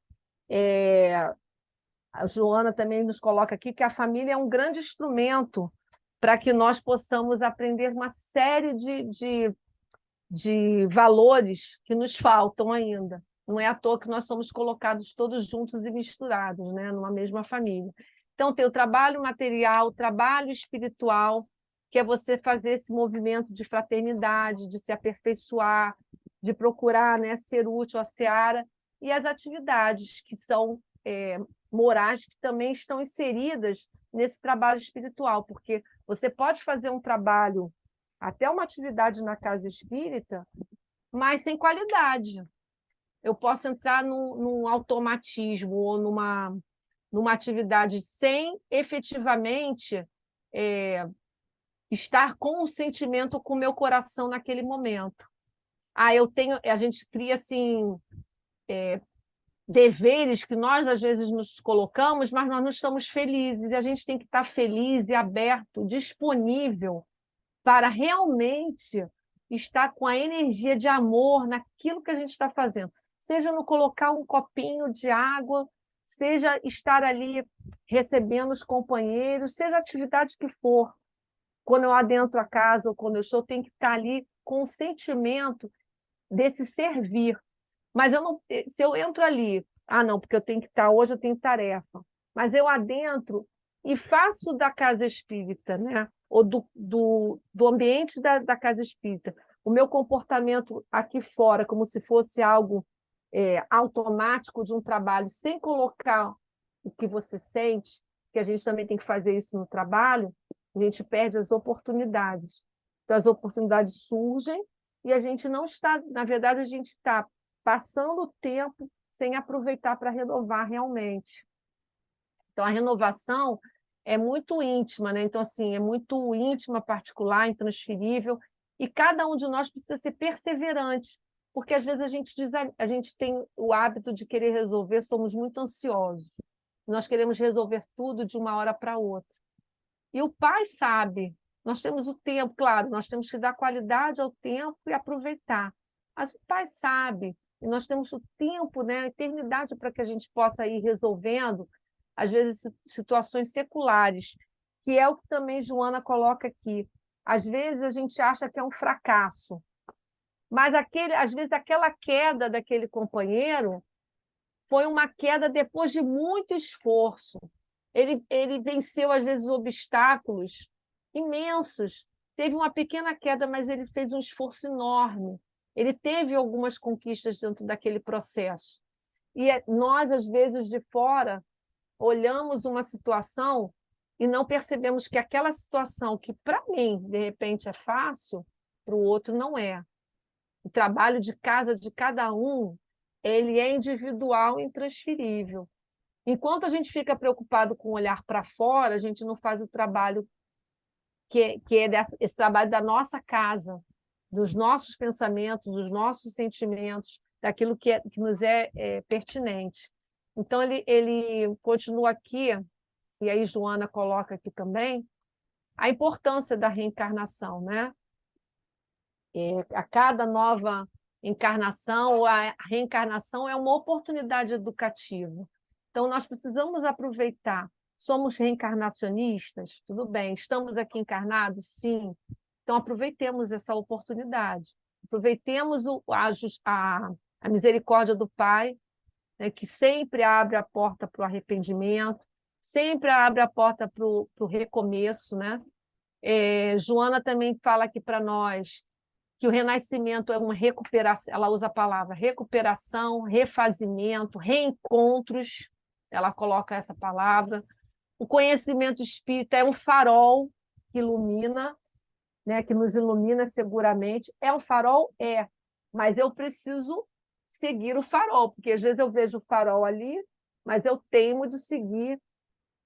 a Joana também nos coloca aqui, que a família é um grande instrumento para que nós possamos aprender uma série de valores que nos faltam ainda. Não é à toa que nós somos colocados todos juntos e misturados, né, numa mesma família. Então, tem o trabalho material, o trabalho espiritual, que é você fazer esse movimento de fraternidade, de se aperfeiçoar, de procurar, né, ser útil à seara, e as atividades que são morais, que também estão inseridas nesse trabalho espiritual, porque você pode fazer um trabalho, até uma atividade na casa espírita, mas sem qualidade. Eu posso entrar num automatismo ou numa atividade sem efetivamente estar com o sentimento, com o meu coração naquele momento. A gente cria assim, deveres que nós às vezes nos colocamos, mas nós não estamos felizes, e a gente tem que estar feliz e aberto, disponível para realmente estar com a energia de amor naquilo que a gente está fazendo. Seja no colocar um copinho de água, seja estar ali recebendo os companheiros, seja a atividade que for. Quando eu adentro a casa ou quando eu estou, tenho que estar ali com o sentimento desse servir. Mas se eu entro ali, não, porque eu tenho que estar, hoje eu tenho tarefa, mas eu adentro e faço da casa espírita, né? Ou do ambiente da casa espírita, o meu comportamento aqui fora, como se fosse algo automático de um trabalho, sem colocar o que você sente, que a gente também tem que fazer isso no trabalho, a gente perde as oportunidades. Então, as oportunidades surgem e a gente não está, na verdade, a gente está passando o tempo sem aproveitar para renovar realmente. Então, a renovação é muito íntima, né? Então, assim, é muito íntima, particular, intransferível, e cada um de nós precisa ser perseverante, porque às vezes a gente tem o hábito de querer resolver, somos muito ansiosos. Nós queremos resolver tudo de uma hora para outra. E o pai sabe, nós temos o tempo, claro, nós temos que dar qualidade ao tempo e aproveitar. Mas o pai sabe, e nós temos o tempo, né, a eternidade para que a gente possa ir resolvendo, às vezes, situações seculares, que é o que também Joana coloca aqui. Às vezes a gente acha que é um fracasso, mas às vezes aquela queda daquele companheiro foi uma queda depois de muito esforço. Ele venceu, às vezes, obstáculos imensos. Teve uma pequena queda, mas ele fez um esforço enorme. Ele teve algumas conquistas dentro daquele processo. E nós, às vezes, de fora, olhamos uma situação e não percebemos que aquela situação que, para mim, de repente, é fácil, para o outro não é. O trabalho de casa de cada um, ele é individual e intransferível. Enquanto a gente fica preocupado com olhar para fora, a gente não faz o trabalho que é esse trabalho da nossa casa, dos nossos pensamentos, dos nossos sentimentos, daquilo que nos é pertinente. Então, ele continua aqui, e aí Joana coloca aqui também, a importância da reencarnação, né? A cada nova encarnação, a reencarnação é uma oportunidade educativa. Então, nós precisamos aproveitar. Somos reencarnacionistas? Tudo bem. Estamos aqui encarnados? Sim. Então, aproveitemos essa oportunidade. Aproveitemos a misericórdia do Pai, né, que sempre abre a porta para o arrependimento, sempre abre a porta para o recomeço. Né? Joana também fala aqui para nós que o renascimento é uma recuperação, ela usa a palavra recuperação, refazimento, reencontros, ela coloca essa palavra. O conhecimento espírita é um farol que ilumina, né, que nos ilumina seguramente. É um farol? É, mas eu preciso seguir o farol, porque às vezes eu vejo o farol ali, mas eu teimo de seguir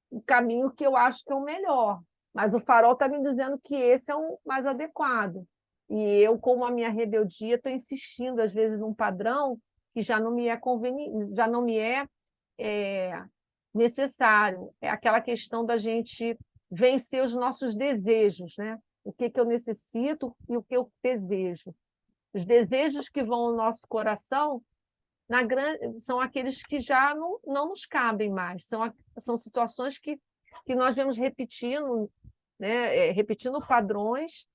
o caminho que eu acho que é o melhor. Mas o farol está me dizendo que esse é o mais adequado. E eu, com a minha rebeldia, estou insistindo, às vezes, num padrão que já não me é conveniente, já não me é necessário. É aquela questão da gente vencer os nossos desejos, né? O que eu necessito e o que eu desejo. Os desejos que vão ao nosso coração são aqueles que já não nos cabem mais. São situações que nós vemos repetindo, né? Repetindo padrões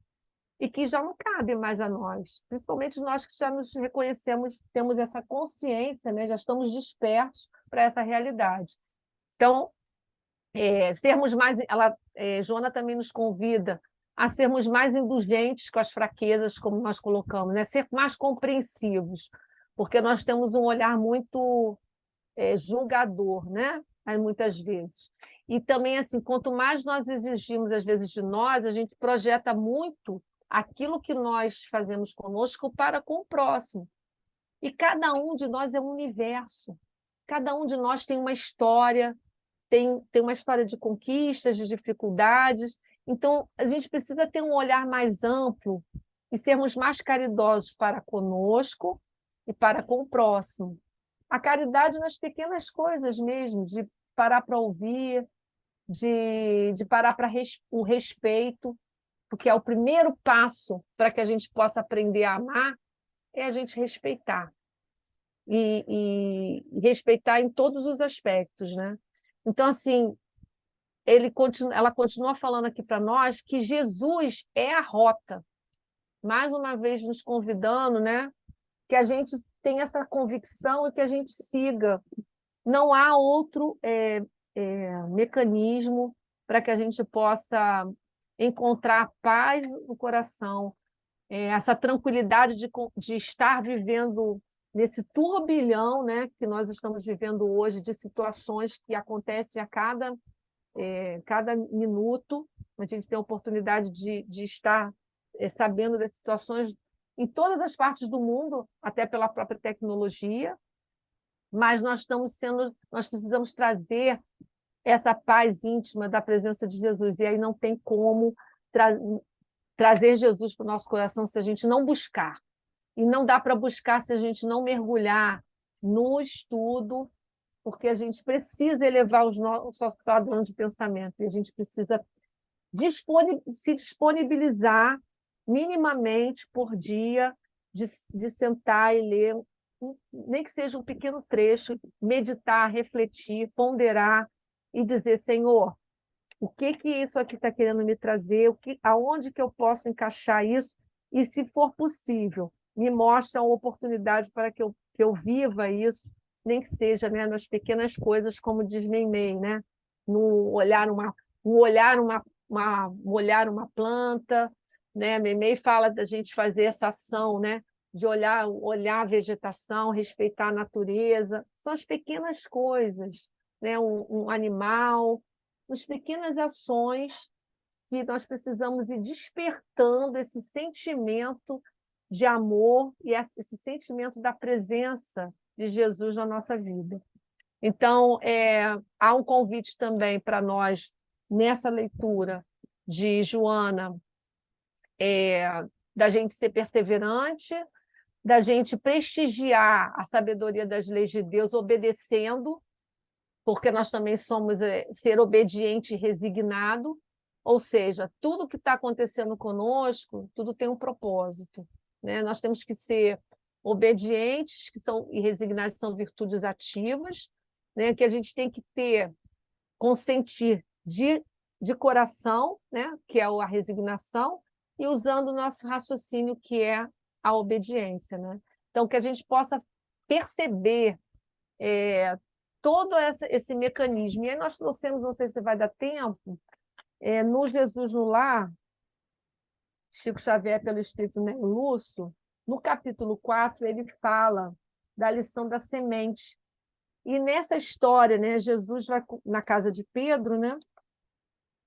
e que já não cabe mais a nós, principalmente nós que já nos reconhecemos, temos essa consciência, né? Já estamos despertos para essa realidade. Então, sermos mais... Joana também nos convida a sermos mais indulgentes com as fraquezas, como nós colocamos, né? Ser mais compreensivos, porque nós temos um olhar muito julgador, né? Muitas vezes. E também, assim, quanto mais nós exigimos, às vezes, de nós, a gente projeta muito aquilo que nós fazemos conosco para com o próximo. E cada um de nós é um universo. Cada um de nós tem uma história, tem uma história de conquistas, de dificuldades. Então, a gente precisa ter um olhar mais amplo e sermos mais caridosos para conosco e para com o próximo. A caridade nas pequenas coisas mesmo, de parar para ouvir, de parar para o respeito, porque é o primeiro passo para que a gente possa aprender a amar, é a gente respeitar. E respeitar em todos os aspectos, né? Então, assim, ela continua falando aqui para nós que Jesus é a rota, mais uma vez nos convidando, né? Que a gente tenha essa convicção e que a gente siga. Não há outro mecanismo para que a gente possa encontrar paz no coração, essa tranquilidade de estar vivendo nesse turbilhão, né, que nós estamos vivendo hoje, de situações que acontecem a cada minuto. A gente tem a oportunidade de estar sabendo das situações em todas as partes do mundo, até pela própria tecnologia, mas nós precisamos trazer essa paz íntima da presença de Jesus, e aí não tem como trazer Jesus para o nosso coração se a gente não buscar. E não dá para buscar se a gente não mergulhar no estudo, porque a gente precisa elevar o nosso padrão de pensamento, e a gente precisa se disponibilizar minimamente por dia de sentar e ler, nem que seja um pequeno trecho, meditar, refletir, ponderar e dizer, Senhor, o que isso aqui está querendo me trazer, aonde que eu posso encaixar isso, e, se for possível, me mostra uma oportunidade para que eu viva isso, nem que seja, né, nas pequenas coisas, como diz Meimei, né? No olhar uma planta, né? Meimei fala da gente fazer essa ação, né? De olhar a vegetação, respeitar a natureza. São as pequenas coisas, né? Um animal, as pequenas ações que nós precisamos ir despertando esse sentimento de amor e esse sentimento da presença de Jesus na nossa vida. Então, há um convite também para nós, nessa leitura de Joana, da gente ser perseverante, da gente prestigiar a sabedoria das leis de Deus, obedecendo, porque nós também somos ser obediente e resignado, ou seja, tudo que está acontecendo conosco, tudo tem um propósito, né? Nós temos que ser obedientes, e resignados são virtudes ativas, né? Que a gente tem que consentir de coração, né? Que é a resignação, e usando o nosso raciocínio, que é a obediência, né? Então, que a gente possa perceber todo esse mecanismo. E aí nós trouxemos, não sei se vai dar tempo, no Jesus no Lar, Chico Xavier, pelo Espírito Lúcio, no capítulo 4, ele fala da lição da semente. E nessa história, né, Jesus vai na casa de Pedro, né,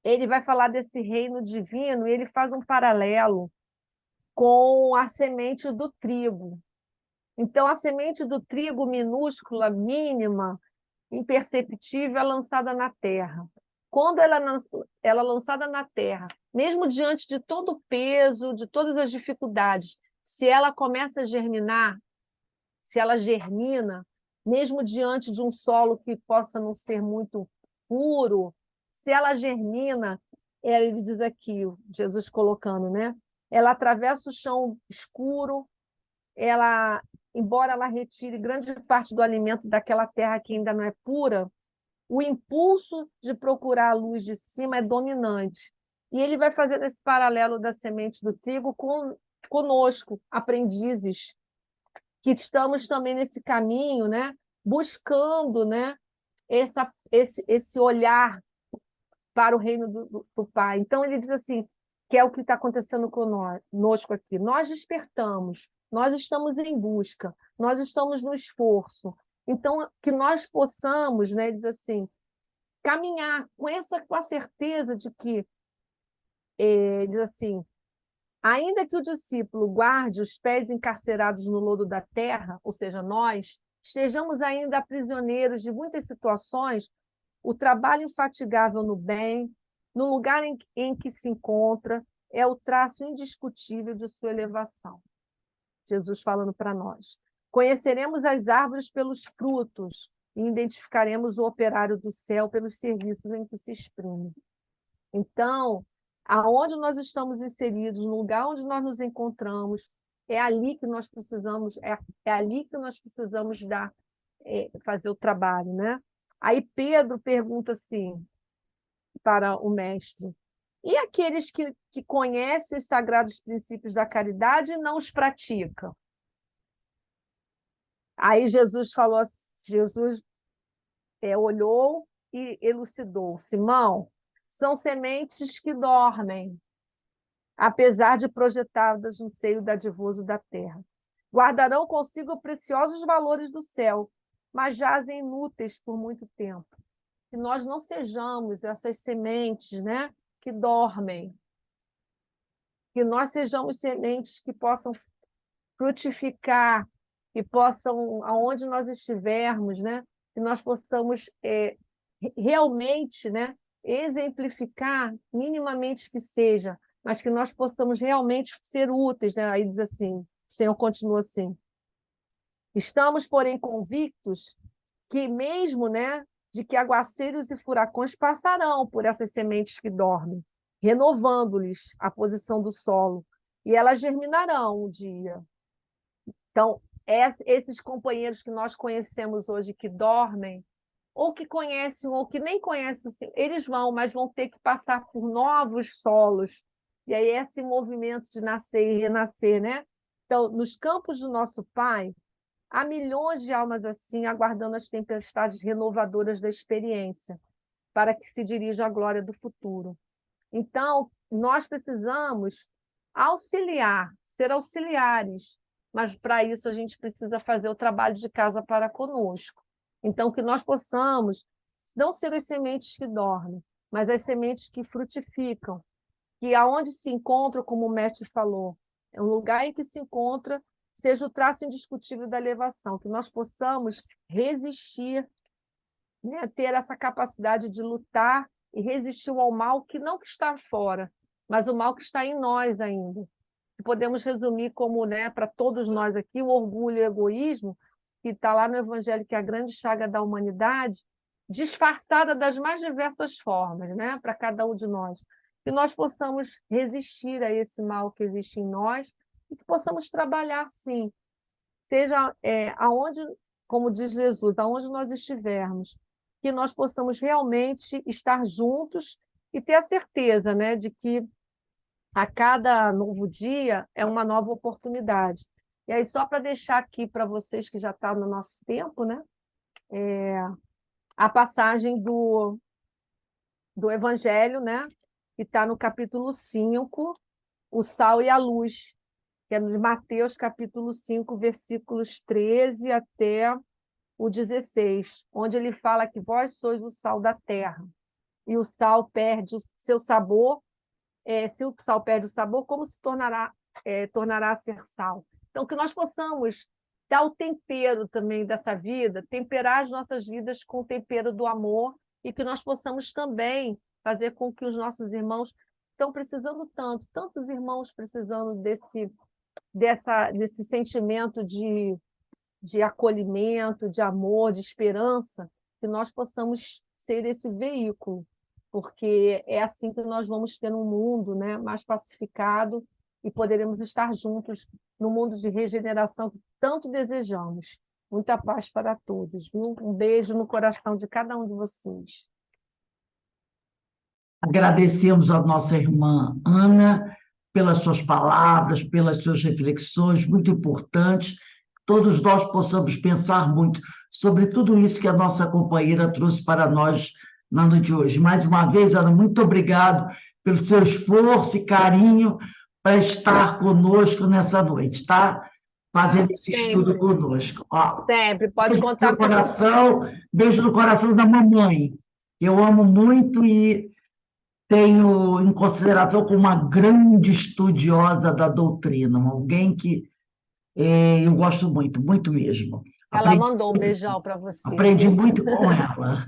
ele vai falar desse reino divino, e ele faz um paralelo com a semente do trigo. Então, a semente do trigo minúscula, mínima, imperceptível, é lançada na terra. Quando ela é lançada na terra, mesmo diante de todo o peso, de todas as dificuldades, se ela começa a germinar, se ela germina, mesmo diante de um solo que possa não ser muito puro, se ela germina, ele diz aqui, Jesus colocando, né? Ela atravessa o chão escuro, embora ela retire grande parte do alimento daquela terra que ainda não é pura, o impulso de procurar a luz de cima é dominante. E ele vai fazer esse paralelo da semente do trigo conosco, aprendizes, que estamos também nesse caminho, né, buscando, né, esse olhar para o reino do Pai. Então, ele diz assim, que é o que está acontecendo conosco aqui. Nós despertamos, nós estamos em busca, nós estamos no esforço. Então, que nós possamos, né, diz assim, caminhar com a certeza de que, diz assim, ainda que o discípulo guarde os pés encarcerados no lodo da terra, ou seja, nós, estejamos ainda prisioneiros de muitas situações, o trabalho infatigável no bem, no lugar em que se encontra, é o traço indiscutível de sua elevação. Jesus falando para nós. Conheceremos as árvores pelos frutos e identificaremos o operário do céu pelos serviços em que se exprime. Então, aonde nós estamos inseridos, no lugar onde nós nos encontramos, é ali que nós precisamos, ali que nós precisamos fazer o trabalho, né? Aí Pedro pergunta assim para o mestre: e aqueles que conhecem os sagrados princípios da caridade e não os praticam? Aí Jesus falou, olhou e elucidou: Simão, são sementes que dormem, apesar de projetadas no seio dadivoso da terra. Guardarão consigo preciosos valores do céu, mas jazem inúteis por muito tempo. Que nós não sejamos essas sementes, né, que dormem, que nós sejamos sementes que possam frutificar, que possam, aonde nós estivermos, né, que nós possamos realmente, né, exemplificar, minimamente que seja, mas que nós possamos realmente ser úteis, né? Aí diz assim, o Senhor continua assim: estamos, porém, convictos que mesmo, né, de que aguaceiros e furacões passarão por essas sementes que dormem, renovando-lhes a posição do solo, e elas germinarão um dia. Então, esses companheiros que nós conhecemos hoje que dormem, ou que conhecem, ou que nem conhecem, eles vão, mas vão ter que passar por novos solos. E aí esse movimento de nascer e renascer, né? Então, nos campos do nosso Pai, há milhões de almas assim, aguardando as tempestades renovadoras da experiência, para que se dirijam à glória do futuro. Então, nós precisamos auxiliar, ser auxiliares, mas para isso a gente precisa fazer o trabalho de casa para conosco. Então, que nós possamos não ser as sementes que dormem, mas as sementes que frutificam, que aonde se encontram, como o mestre falou, é um lugar em que se encontra, seja o traço indiscutível da elevação, que nós possamos resistir, né, ter essa capacidade de lutar e resistir ao mal que não que está fora, mas o mal que está em nós ainda. Podemos resumir como, né, para todos nós aqui, o orgulho e o egoísmo, que está lá no Evangelho, que é a grande chaga da humanidade, disfarçada das mais diversas formas, né, para cada um de nós. Que nós possamos resistir a esse mal que existe em nós e que possamos trabalhar, sim, seja aonde, como diz Jesus, aonde nós estivermos, que nós possamos realmente estar juntos e ter a certeza, né, de que a cada novo dia é uma nova oportunidade. E aí, só para deixar aqui para vocês que já está no nosso tempo, né, a passagem do Evangelho, né, que está no capítulo 5, o sal e a luz, que é de Mateus, capítulo 5, versículos 13 até o 16, onde ele fala que vós sois o sal da terra, e o sal perde o seu sabor. Se o sal perde o sabor, como se tornará a ser sal? Então, que nós possamos dar o tempero também dessa vida, temperar as nossas vidas com o tempero do amor, e que nós possamos também fazer com que os nossos irmãos estão precisando tanto, tantos irmãos precisando desse sentimento de acolhimento, de amor, de esperança, que nós possamos ser esse veículo, porque é assim que nós vamos ter um mundo, né, mais pacificado e poderemos estar juntos no mundo de regeneração que tanto desejamos. Muita paz para todos, viu? Um beijo no coração de cada um de vocês. Agradecemos a nossa irmã Ana pelas suas palavras, pelas suas reflexões muito importantes. Todos nós possamos pensar muito sobre tudo isso que a nossa companheira trouxe para nós na noite de hoje. Mais uma vez, Ana, muito obrigado pelo seu esforço e carinho para estar conosco nessa noite, tá? Fazendo esse estudo conosco. Ó, Sempre, pode beijo contar no com coração, beijo no coração da mamãe. Eu amo muito e tenho em consideração como uma grande estudiosa da doutrina, alguém que eu gosto muito, muito mesmo. Ela mandou um beijão para você, Aprendi viu? muito com ela.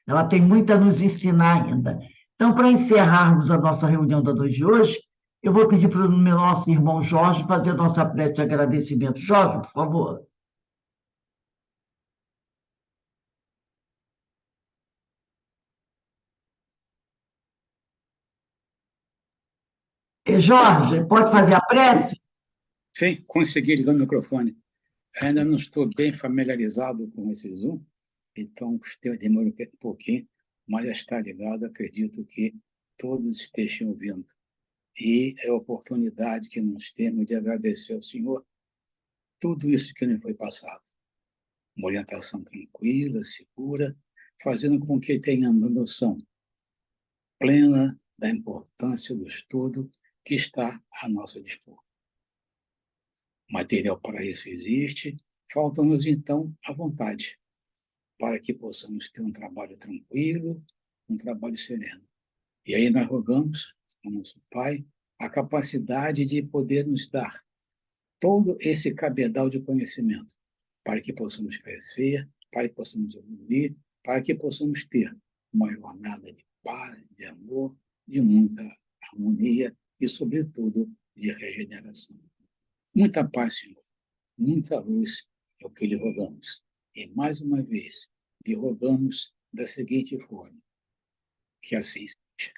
Ela tem muito a nos ensinar ainda. Então, para encerrarmos a nossa reunião da noite de hoje, eu vou pedir para o nosso irmão Jorge fazer a nossa prece de agradecimento. Jorge, por favor. Jorge, pode fazer a prece? Sim, consegui ligar o microfone. Ainda não estou bem familiarizado com esse Zoom, então demora um pouquinho, mas já está ligado, acredito que todos estejam ouvindo. E é a oportunidade que nós temos de agradecer ao Senhor tudo isso que nos foi passado. Uma orientação tranquila, segura, fazendo com que tenhamos noção plena da importância do estudo que está a nosso dispor. Material para isso existe, falta-nos, então, a vontade, para que possamos ter um trabalho tranquilo, um trabalho sereno. E aí nós rogamos ao nosso Pai a capacidade de poder nos dar todo esse cabedal de conhecimento, para que possamos crescer, para que possamos evoluir, para que possamos ter uma jornada de paz, de amor, de muita harmonia e, sobretudo, de regeneração. Muita paz, Senhor, muita luz é o que lhe rogamos. E, mais uma vez, lhe rogamos da seguinte forma: que assim seja.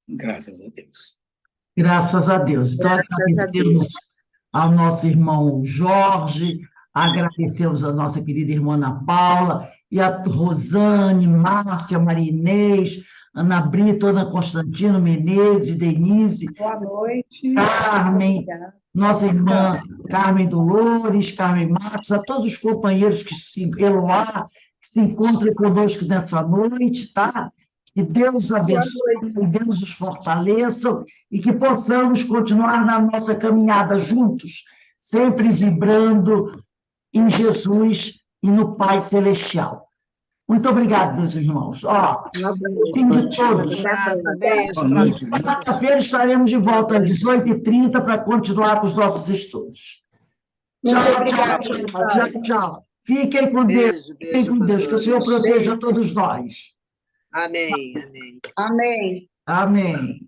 Graças a Deus. Graças a Deus. Então, agradecemos ao nosso irmão Jorge, agradecemos a nossa querida irmã Ana Paula, e a Rosane, Márcia, Maria Inês, Ana Brito, Ana Constantino, Menezes, Denise. Boa noite. Carmen, Obrigada. nossa irmã Carmen Dolores, Carmen Marques, a todos os companheiros Eloá, que se encontram conosco nessa noite, tá? Que Deus abençoe, que Deus os fortaleça e que possamos continuar na nossa caminhada juntos, sempre vibrando em Jesus e no Pai Celestial. Muito obrigada, meus irmãos. Fim de todos. Beijo. Quarta-feira estaremos de volta às 18h30 para continuar com os nossos estudos. Tchau. Fiquem com Deus. Fiquem com Deus. Que o Senhor proteja todos nós. Amém. Amém. Amém.